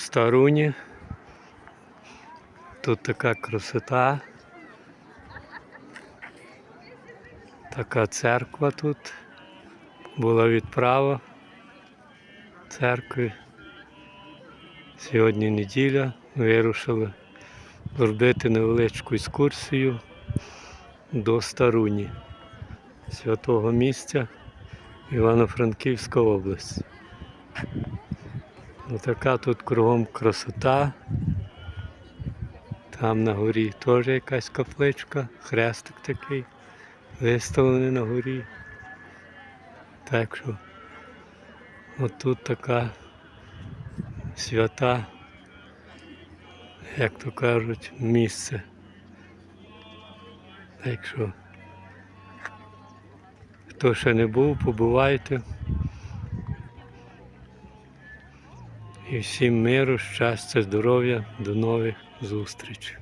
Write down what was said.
Старуні. Тут така красота. Така церква тут. Була відправа церкви. Сьогодні неділя. Вирушили зробити невеличку екскурсію до Старуні, святого місця, Івано-Франківська область. Така тут кругом красота. Там на горі теж якась капличка, хрестик такий, виставлений на горі. Так що отут така свята, як то кажуть, місце. Так що, хто ще не був, побувайте. І всім миру, щастя, здоров'я, до нових зустрічей.